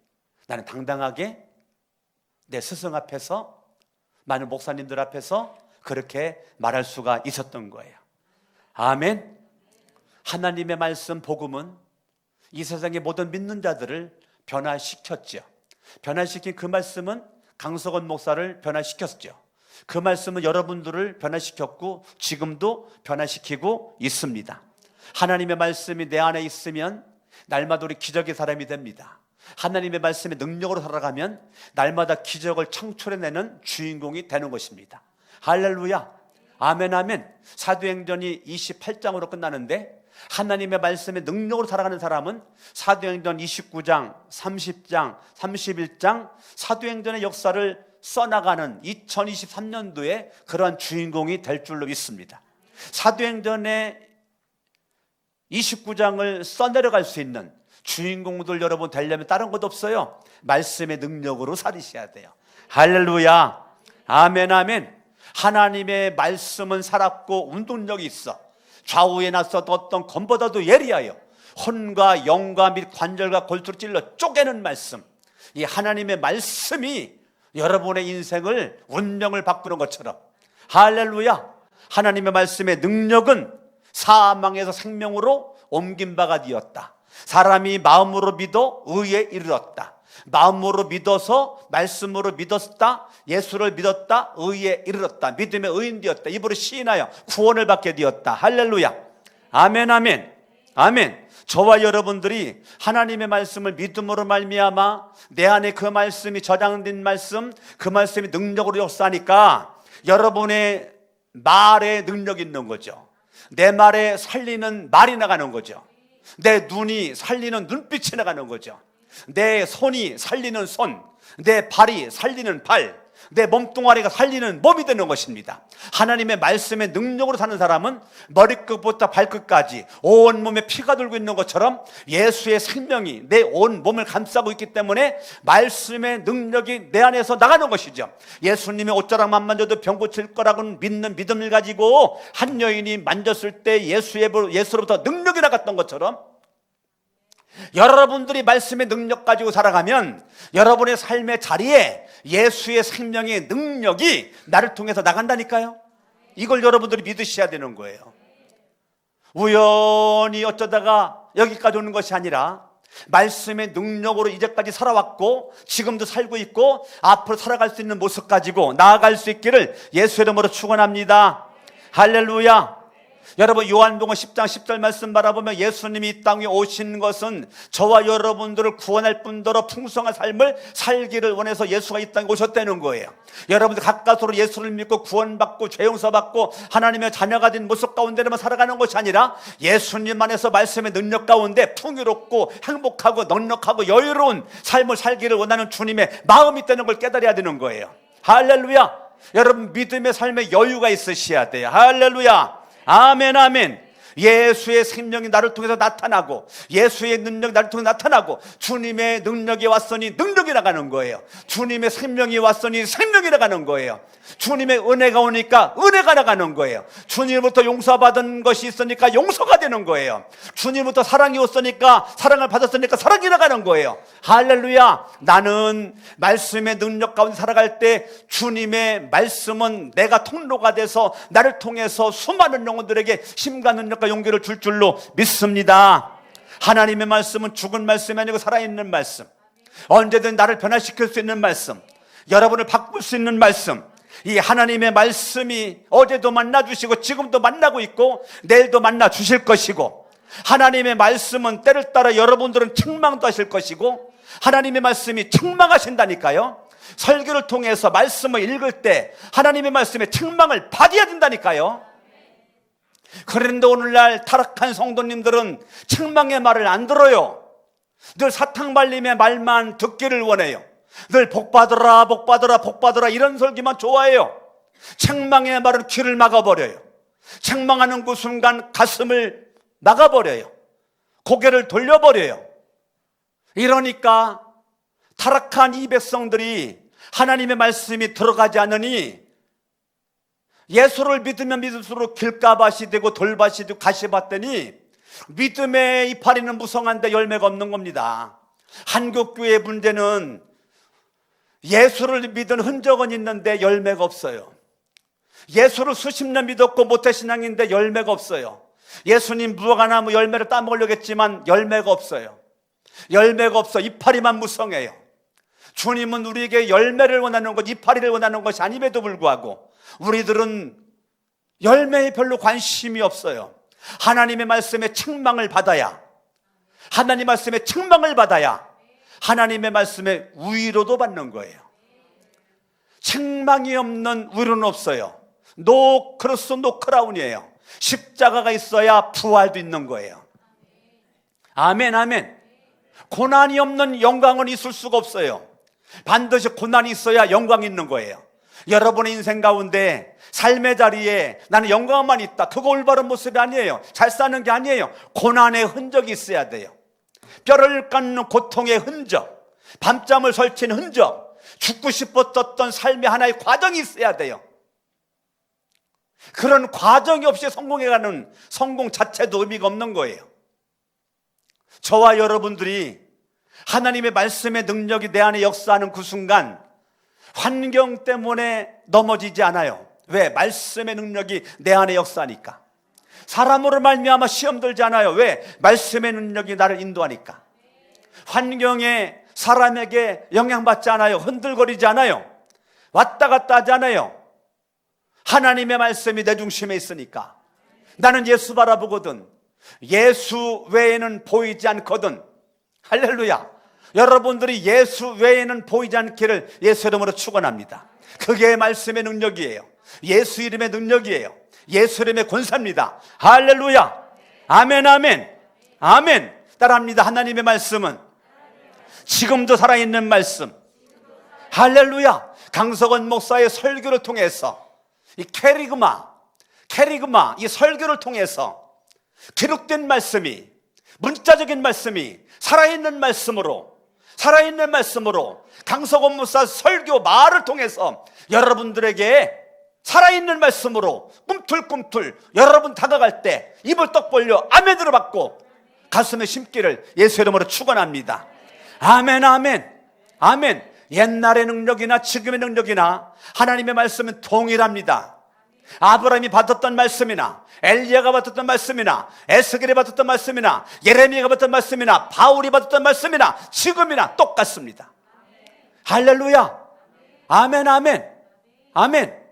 나는 당당하게 내 스승 앞에서, 많은 목사님들 앞에서 그렇게 말할 수가 있었던 거예요. 아멘. 하나님의 말씀 복음은 이 세상의 모든 믿는 자들을 변화시켰죠. 변화시킨 그 말씀은 강석원 목사를 변화시켰죠. 그 말씀은 여러분들을 변화시켰고 지금도 변화시키고 있습니다. 하나님의 말씀이 내 안에 있으면 날마다 우리 기적의 사람이 됩니다. 하나님의 말씀의 능력으로 살아가면 날마다 기적을 창출해내는 주인공이 되는 것입니다. 할렐루야. 아멘 아멘. 사도행전이 28장으로 끝나는데 하나님의 말씀의 능력으로 살아가는 사람은 사도행전 29장, 30장, 31장 사도행전의 역사를 써나가는 2023년도에 그러한 주인공이 될 줄로 믿습니다. 사도행전의 29장을 써내려갈 수 있는 주인공들 여러분 되려면 다른 것 없어요. 말씀의 능력으로 살으셔야 돼요. 할렐루야. 아멘 아멘. 하나님의 말씀은 살았고 운동력이 있어. 좌우에 나서도 어떤 검보다도 예리하여 혼과 영과 및 관절과 골수를 찔러 쪼개는 말씀, 이 하나님의 말씀이 여러분의 인생을 운명을 바꾸는 것처럼, 할렐루야, 하나님의 말씀의 능력은 사망에서 생명으로 옮긴 바가 되었다. 사람이 마음으로 믿어 의에 이르렀다. 마음으로 믿어서 말씀으로 믿었다. 예수를 믿었다. 의에 이르렀다. 믿음의 의인 되었다. 입으로 시인하여 구원을 받게 되었다. 할렐루야. 아멘, 아멘, 아멘. 저와 여러분들이 하나님의 말씀을 믿음으로 말미암아 내 안에 그 말씀이 저장된 말씀, 그 말씀이 능력으로 역사하니까 여러분의 말에 능력이 있는 거죠. 내 말에 살리는 말이 나가는 거죠. 내 눈이 살리는 눈빛이 나가는 거죠. 내 손이 살리는 손, 내 발이 살리는 발, 내 몸뚱아리가 살리는 몸이 되는 것입니다. 하나님의 말씀의 능력으로 사는 사람은 머리끝부터 발끝까지 온몸에 피가 돌고 있는 것처럼 예수의 생명이 내 온 몸을 감싸고 있기 때문에 말씀의 능력이 내 안에서 나가는 것이죠. 예수님의 옷자락만 만져도 병 고칠 거라고 믿는 믿음을 가지고 한 여인이 만졌을 때 예수로부터 능력이 나갔던 것처럼 여러분들이 말씀의 능력 가지고 살아가면 여러분의 삶의 자리에 예수의 생명의 능력이 나를 통해서 나간다니까요. 이걸 여러분들이 믿으셔야 되는 거예요. 우연히 어쩌다가 여기까지 오는 것이 아니라 말씀의 능력으로 이제까지 살아왔고 지금도 살고 있고 앞으로 살아갈 수 있는 모습 가지고 나아갈 수 있기를 예수의 이름으로 축원합니다. 할렐루야. 여러분, 요한복음 10장 10절 말씀 바라보면 예수님이 이 땅에 오신 것은 저와 여러분들을 구원할 뿐더러 풍성한 삶을 살기를 원해서 예수가 이 땅에 오셨다는 거예요. 여러분들 가까스로 예수를 믿고 구원받고 죄 용서받고 하나님의 자녀가 된 모습 가운데로만 살아가는 것이 아니라 예수님 안에서 말씀의 능력 가운데 풍요롭고 행복하고 넉넉하고 여유로운 삶을 살기를 원하는 주님의 마음이 있다는 걸 깨달아야 되는 거예요. 할렐루야. 여러분, 믿음의 삶에 여유가 있으셔야 돼요. 할렐루야. 아멘, 아멘. 예수의 생명이 나를 통해서 나타나고 예수의 능력이 나를 통해서 나타나고 주님의 능력이 왔으니 능력이 나가는 거예요. 주님의 생명이 왔으니 생명이 나가는 거예요. 주님의 은혜가 오니까 은혜가 나가는 거예요. 주님부터 용서받은 것이 있으니까 용서가 되는 거예요. 주님부터 사랑이 왔으니까 사랑을 받았으니까 사랑이 나가는 거예요. 할렐루야. 나는 말씀의 능력 가운데 살아갈 때 주님의 말씀은 내가 통로가 돼서 나를 통해서 수많은 영혼들에게 힘과 능력과 용기를 줄 줄로 믿습니다. 하나님의 말씀은 죽은 말씀이 아니고 살아있는 말씀, 언제든 나를 변화시킬 수 있는 말씀, 여러분을 바꿀 수 있는 말씀, 이 하나님의 말씀이 어제도 만나주시고 지금도 만나고 있고 내일도 만나주실 것이고, 하나님의 말씀은 때를 따라 여러분들은 책망도 하실 것이고 하나님의 말씀이 책망하신다니까요. 설교를 통해서 말씀을 읽을 때 하나님의 말씀에 책망을 받아야 된다니까요. 그런데 오늘날 타락한 성도님들은 책망의 말을 안 들어요. 늘 사탕발림의 말만 듣기를 원해요. 늘 복받으라 복받으라 복받으라 이런 설교만 좋아해요. 책망의 말은 귀를 막아버려요. 책망하는 그 순간 가슴을 막아버려요. 고개를 돌려버려요. 이러니까 타락한 이 백성들이 하나님의 말씀이 들어가지 않으니 예수를 믿으면 믿을수록 길가밭이 되고 돌밭이 되고 가시밭 되니 믿음의 이파리는 무성한데 열매가 없는 겁니다. 한국교회의 문제는 예수를 믿은 흔적은 있는데 열매가 없어요. 예수를 수십 년 믿었고 모태신앙인데 열매가 없어요. 예수님 무화과나무 열매를 따먹으려고 했지만 열매가 없어요. 열매가 없어. 이파리만 무성해요. 주님은 우리에게 열매를 원하는 것, 이파리를 원하는 것이 아님에도 불구하고 우리들은 열매에 별로 관심이 없어요. 하나님의 말씀에 책망을 받아야, 하나님의 말씀에 책망을 받아야 하나님의 말씀에 위로도 받는 거예요. 책망이 없는 위로는 없어요. 노 크로스 노 크라운이에요. 십자가가 있어야 부활도 있는 거예요. 아멘, 아멘. 고난이 없는 영광은 있을 수가 없어요. 반드시 고난이 있어야 영광이 있는 거예요. 여러분의 인생 가운데 삶의 자리에 나는 영광만 있다, 그거 올바른 모습이 아니에요. 잘 사는 게 아니에요. 고난의 흔적이 있어야 돼요. 뼈를 깎는 고통의 흔적, 밤잠을 설치는 흔적, 죽고 싶었던 삶의 하나의 과정이 있어야 돼요. 그런 과정이 없이 성공해가는 성공 자체도 의미가 없는 거예요. 저와 여러분들이 하나님의 말씀의 능력이 내 안에 역사하는 그 순간 환경 때문에 넘어지지 않아요. 왜? 말씀의 능력이 내 안에 역사하니까. 사람으로 말미암아 시험 들지 않아요. 왜? 말씀의 능력이 나를 인도하니까. 환경에 사람에게 영향받지 않아요. 흔들거리지 않아요. 왔다 갔다 하지 않아요. 하나님의 말씀이 내 중심에 있으니까. 나는 예수 바라보거든. 예수 외에는 보이지 않거든. 할렐루야. 여러분들이 예수 외에는 보이지 않기를 예수 이름으로 축원합니다. 그게 말씀의 능력이에요. 예수 이름의 능력이에요. 예수 이름의 권세입니다. 할렐루야. 아멘, 아멘, 아멘. 따라합니다. 하나님의 말씀은 지금도 살아있는 말씀. 할렐루야. 강석원 목사의 설교를 통해서 이 캐리그마 이 설교를 통해서 기록된 말씀이, 문자적인 말씀이 살아있는 말씀으로 강석원 목사 설교 말을 통해서 여러분들에게 살아있는 말씀으로 꿈틀꿈틀 여러분 다가갈 때 입을 떡 벌려 아멘으로 받고 가슴에 심기를 예수 이름으로 축원합니다. 아멘, 아멘, 아멘. 옛날의 능력이나 지금의 능력이나 하나님의 말씀은 동일합니다. 아브라함이 받았던 말씀이나 엘리야가 받았던 말씀이나 에스겔이 받았던 말씀이나 예레미야가 받았던 말씀이나 바울이 받았던 말씀이나 지금이나 똑같습니다. 할렐루야. 아멘, 아멘, 아멘.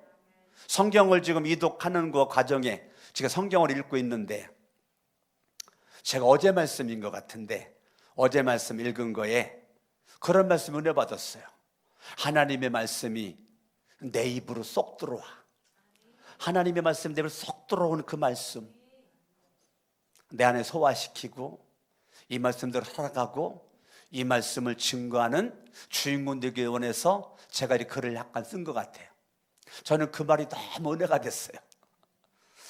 성경을 지금 이독하는 그 과정에 제가 성경을 읽고 있는데 제가 어제 말씀인 것 같은데 어제 말씀 읽은 거에 그런 말씀 은혜 받았어요. 하나님의 말씀이 내 입으로 쏙 들어와. 하나님의 말씀 내 입으로 쏙 들어오는 그 말씀 내 안에 소화시키고 이 말씀대로 살아가고 이 말씀을 증거하는 주인공 되기 원해서 제가 이 글을 약간 쓴 것 같아요. 저는 그 말이 너무 은혜가 됐어요.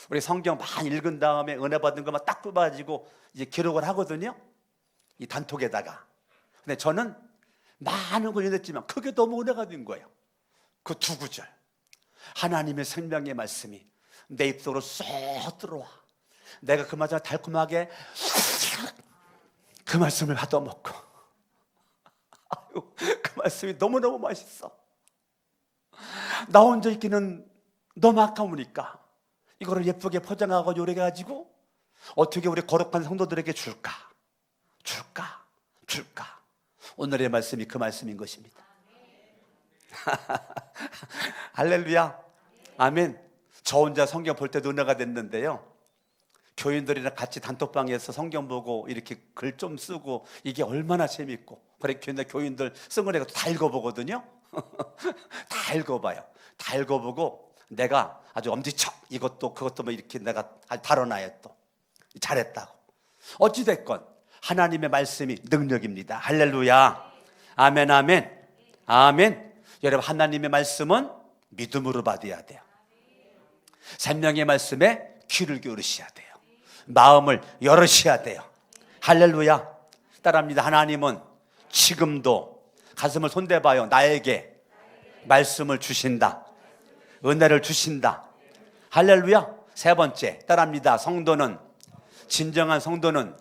우리 성경 많이 읽은 다음에 은혜 받은 것만 딱 뽑아가지고 이제 기록을 하거든요. 이 단톡에다가. 근데 저는 많은 걸 읽었지만 그게 너무 은혜가 된 거예요. 그 두 구절. 하나님의 생명의 말씀이 내 입속으로 쏙 들어와. 내가 그 말씀을 달콤하게 그 말씀을 받아먹고 그 말씀이 너무너무 맛있어. 나 혼자 있기는 너무 아까우니까 이거를 예쁘게 포장하고 요리해가지고 어떻게 우리 거룩한 성도들에게 줄까? 오늘의 말씀이 그 말씀인 것입니다. 할렐루야. 아멘. 저 혼자 성경 볼 때도 은혜가 됐는데요, 교인들이랑 같이 단톡방에서 성경 보고 이렇게 글 좀 쓰고 이게 얼마나 재밌고, 그래 교인들 쓴 거 내가 다 읽어보거든요. 다 읽어봐요. 다 읽어보고 내가 아주 엄지척 이것도 그것도 뭐 이렇게 내가 다뤄놔요. 또 잘했다고. 어찌됐건 하나님의 말씀이 능력입니다. 할렐루야. 아멘, 아멘, 아멘. 여러분, 하나님의 말씀은 믿음으로 받아야 돼요. 생명의 말씀에 귀를 기울이셔야 돼요. 마음을 열으셔야 돼요. 할렐루야. 따라합니다. 하나님은 지금도 가슴을 손대봐요. 나에게 말씀을 주신다. 은혜를 주신다. 할렐루야. 세 번째, 따라합니다. 성도는, 진정한 성도는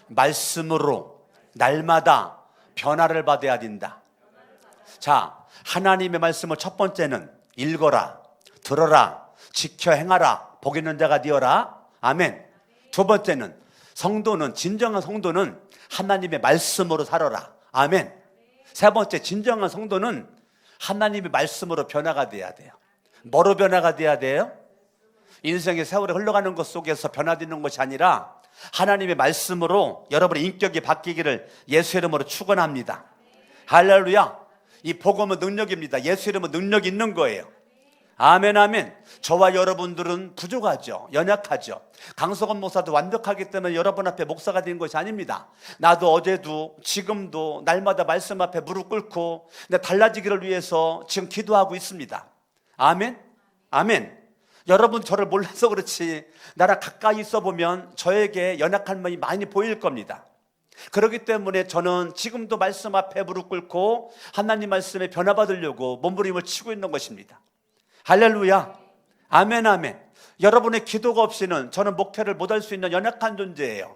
말씀으로 날마다 변화를 받아야 된다. 자, 하나님의 말씀을 첫 번째는 읽어라, 들어라, 지켜 행하라, 복 있는 자가 되어라. 아멘. 두 번째는 성도는, 진정한 성도는 하나님의 말씀으로 살아라. 아멘. 세 번째, 진정한 성도는 하나님의 말씀으로 변화가 돼야 돼요. 뭐로 변화가 돼야 돼요? 인생의 세월이 흘러가는 것 속에서 변화되는 것이 아니라 하나님의 말씀으로 여러분의 인격이 바뀌기를 예수 이름으로 축원합니다. 할렐루야. 이 복음은 능력입니다. 예수 이름은 능력이 있는 거예요. 아멘, 아멘. 저와 여러분들은 부족하죠. 연약하죠. 강석원 목사도 완벽하기 때문에 여러분 앞에 목사가 된 것이 아닙니다. 나도 어제도 지금도 날마다 말씀 앞에 무릎 꿇고 달라지기를 위해서 지금 기도하고 있습니다. 아멘, 아멘. 여러분 저를 몰라서 그렇지 나랑 가까이 있어 보면 저에게 연약한 면이 많이 보일 겁니다. 그렇기 때문에 저는 지금도 말씀 앞에 무릎 꿇고 하나님 말씀에 변화받으려고 몸부림을 치고 있는 것입니다. 할렐루야. 아멘, 아멘. 여러분의 기도가 없이는 저는 목표를 못할 수 있는 연약한 존재예요.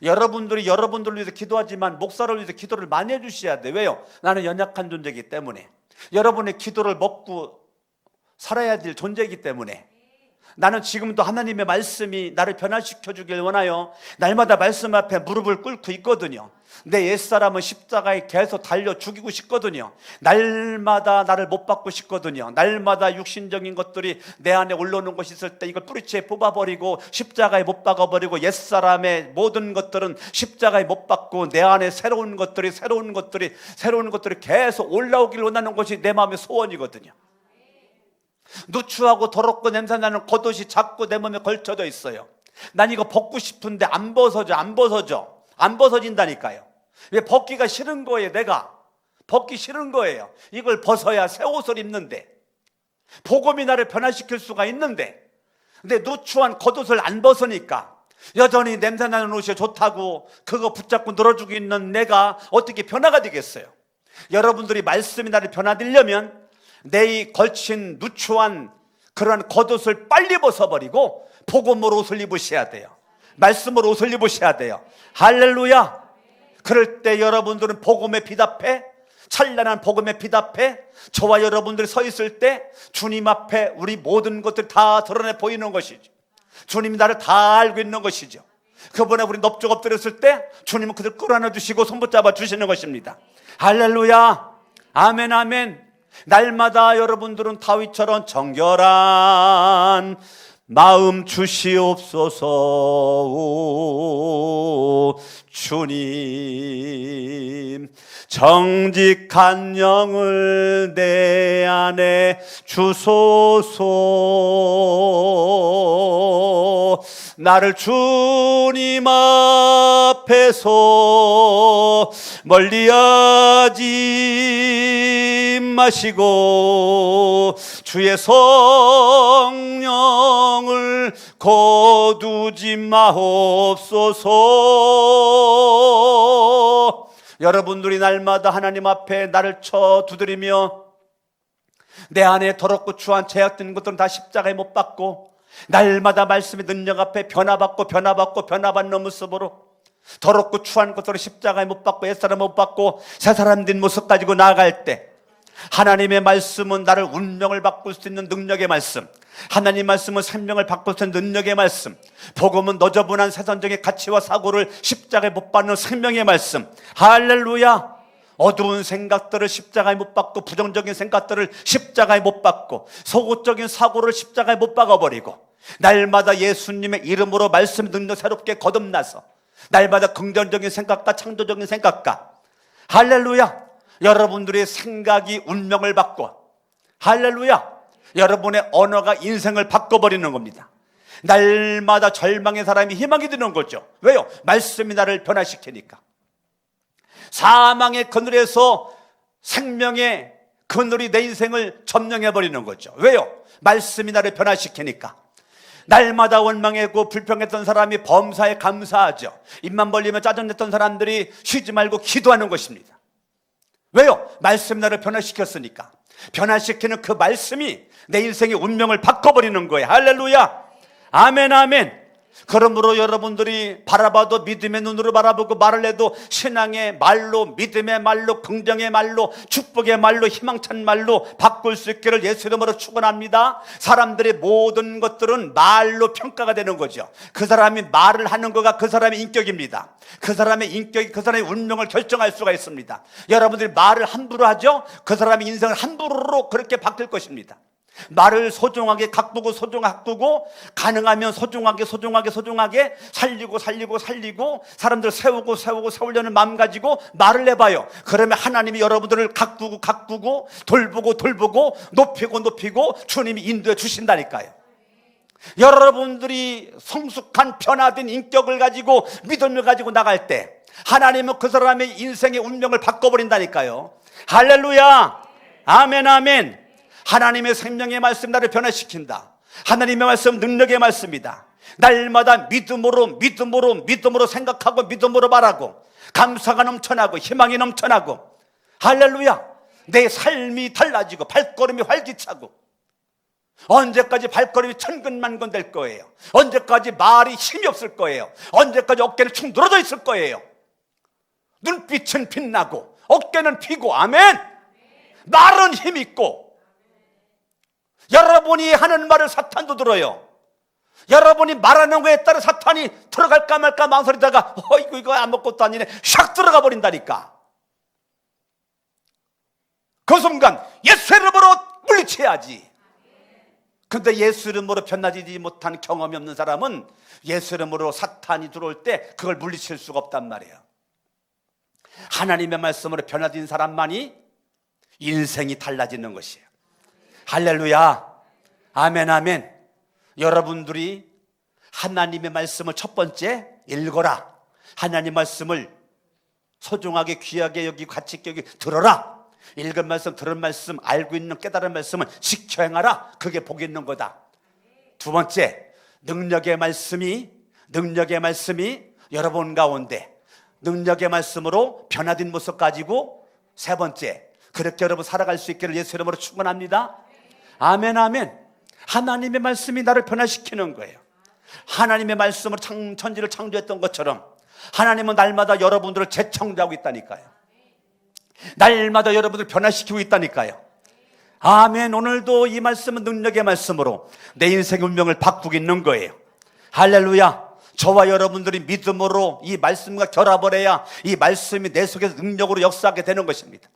여러분들을 위해서 기도하지만 목사를 위해서 기도를 많이 해주셔야 돼. 왜요? 나는 연약한 존재이기 때문에. 여러분의 기도를 먹고 살아야 될 존재이기 때문에. 나는 지금도 하나님의 말씀이 나를 변화시켜 주길 원하여 날마다 말씀 앞에 무릎을 꿇고 있거든요. 내 옛사람은 십자가에 계속 달려 죽이고 싶거든요. 날마다 나를 못 받고 싶거든요. 날마다 육신적인 것들이 내 안에 올라오는 것이 있을 때 이걸 뿌리채 뽑아버리고 십자가에 못 박아버리고 옛사람의 모든 것들은 십자가에 못 박고 내 안에 새로운 것들이 계속 올라오길 원하는 것이 내 마음의 소원이거든요. 누추하고 더럽고 냄새나는 겉옷이 자꾸 내 몸에 걸쳐져 있어요. 난 이거 벗고 싶은데 안 벗어진다니까요. 왜? 벗기가 싫은 거예요. 내가 벗기 싫은 거예요. 이걸 벗어야 새 옷을 입는데, 복음이 나를 변화시킬 수가 있는데, 근데 누추한 겉옷을 안 벗으니까 여전히 냄새나는 옷이 좋다고 그거 붙잡고 늘어지고 있는 내가 어떻게 변화가 되겠어요? 여러분들이 말씀이 나를 변화되려면 내 이 걸친 누추한 그러한 겉옷을 빨리 벗어버리고 복음으로 옷을 입으셔야 돼요. 말씀으로 옷을 입으셔야 돼요. 할렐루야. 그럴 때 여러분들은 복음에 빛 앞에, 찬란한 복음의 빛 앞에 저와 여러분들이 서 있을 때 주님 앞에 우리 모든 것들 다 드러내 보이는 것이죠. 주님이 나를 다 알고 있는 것이죠. 그분에 우리 넙죽 엎드렸을 때 주님은 그들 끌어안아 주시고 손 붙잡아 주시는 것입니다. 할렐루야. 아멘 아멘. 날마다 여러분들은 다윗처럼 정결한 마음 주시옵소서. 오 주님, 정직한 영을 내 안에 주소서. 나를 주님 앞에서 멀리하지 마시고 주의 성령을 거두지 마옵소서. 여러분들이 날마다 하나님 앞에 나를 쳐 두드리며 내 안에 더럽고 추한 죄악된 것들은 다 십자가에 못 박고 날마다 말씀의 능력 앞에 변화받는 모습으로 더럽고 추한 것들을 십자가에 못 박고 옛사람 못 박고 새사람 된 모습 가지고 나아갈 때 하나님의 말씀은 나를 운명을 바꿀 수 있는 능력의 말씀, 하나님 말씀은 생명을 바꿀 수 있는 능력의 말씀, 복음은 너저분한 세상적인 가치와 사고를 십자가에 못 박는 생명의 말씀. 할렐루야. 어두운 생각들을 십자가에 못 박고 부정적인 생각들을 십자가에 못 박고 소극적인 사고를 십자가에 못 박아버리고 날마다 예수님의 이름으로 말씀 능력 새롭게 거듭나서 날마다 긍정적인 생각과 창조적인 생각과, 할렐루야, 여러분들의 생각이 운명을 바꿔, 할렐루야, 여러분의 언어가 인생을 바꿔버리는 겁니다. 날마다 절망의 사람이 희망이 되는 거죠. 왜요? 말씀이 나를 변화시키니까. 사망의 그늘에서 생명의 그늘이 내 인생을 점령해버리는 거죠. 왜요? 말씀이 나를 변화시키니까. 날마다 원망했고 불평했던 사람이 범사에 감사하죠. 입만 벌리며 짜증냈던 사람들이 쉬지 말고 기도하는 것입니다. 왜요? 말씀이 나를 변화시켰으니까. 변화시키는 그 말씀이 내 인생의 운명을 바꿔버리는 거예요. 할렐루야. 아멘 아멘. 그러므로 여러분들이 바라봐도 믿음의 눈으로 바라보고 말을 해도 신앙의 말로, 믿음의 말로, 긍정의 말로, 축복의 말로, 희망찬 말로 바꿀 수 있기를 예수 이름으로 축원합니다. 사람들의 모든 것들은 말로 평가가 되는 거죠. 그 사람이 말을 하는 거가 그 사람의 인격입니다. 그 사람의 인격이 그 사람의 운명을 결정할 수가 있습니다. 여러분들이 말을 함부로 하죠? 그 사람의 인생을 함부로 그렇게 바뀔 것입니다. 말을 소중하게 가꾸고 가능하면 소중하게 살리고 사람들 세우려는 마음 가지고 말을 해봐요. 그러면 하나님이 여러분들을 가꾸고 돌보고 높이고 주님이 인도해 주신다니까요. 여러분들이 성숙한 변화된 인격을 가지고 믿음을 가지고 나갈 때 하나님은 그 사람의 인생의 운명을 바꿔버린다니까요. 할렐루야. 아멘 아멘. 하나님의 생명의 말씀 나를 변화시킨다. 하나님의 말씀 능력의 말씀이다. 날마다 믿음으로 생각하고 믿음으로 말하고 감사가 넘쳐나고 희망이 넘쳐나고, 할렐루야, 내 삶이 달라지고 발걸음이 활기차고 언제까지 발걸음이 천근만근 될 거예요. 언제까지 말이 힘이 없을 거예요. 언제까지 어깨는 축 늘어져 있을 거예요. 눈빛은 빛나고 어깨는 피고, 아멘. 말은 힘 있고. 여러분이 하는 말을 사탄도 들어요. 여러분이 말하는 거에 따라 사탄이 들어갈까 말까 망설이다가 이거 아무것도 아니네 샥 들어가 버린다니까. 그 순간 예수 이름으로 물리쳐야지. 근데 예수 이름으로 변화되지 못한 경험이 없는 사람은 예수 이름으로 사탄이 들어올 때 그걸 물리칠 수가 없단 말이에요. 하나님의 말씀으로 변화된 사람만이 인생이 달라지는 것이에요. 할렐루야. 아멘, 아멘. 여러분들이 하나님의 말씀을 첫 번째 읽어라. 하나님 말씀을 소중하게 귀하게 여기고 가치 있게 여기 들어라. 읽은 말씀, 들은 말씀, 알고 있는 깨달은 말씀을 지켜 행하라. 그게 복이 있는 거다. 두 번째, 능력의 말씀이 여러분 가운데 능력의 말씀으로 변화된 모습 가지고, 세 번째, 그렇게 여러분 살아갈 수 있기를 예수 이름으로 축원합니다. 아멘, 아멘. 하나님의 말씀이 나를 변화시키는 거예요. 하나님의 말씀으로 천지를 창조했던 것처럼 하나님은 날마다 여러분들을 재창조하고 있다니까요. 날마다 여러분들을 변화시키고 있다니까요. 아멘. 오늘도 이 말씀은 능력의 말씀으로 내 인생의 운명을 바꾸고 있는 거예요. 할렐루야. 저와 여러분들이 믿음으로 이 말씀과 결합을 해야 이 말씀이 내 속에서 능력으로 역사하게 되는 것입니다.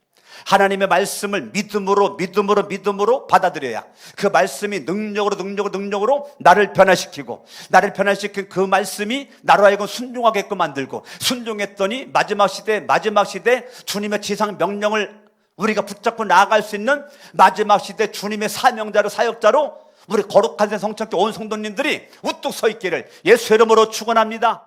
하나님의 말씀을 믿음으로 받아들여야 그 말씀이 능력으로 나를 변화시키고, 나를 변화시킨 그 말씀이 나로 하여금 순종하게끔 만들고, 순종했더니 마지막 시대 주님의 지상 명령을 우리가 붙잡고 나아갈 수 있는 마지막 시대 주님의 사명자로, 사역자로 우리 거룩한 새 성천교 온 성도님들이 우뚝 서 있기를 예수 이름으로 축원합니다.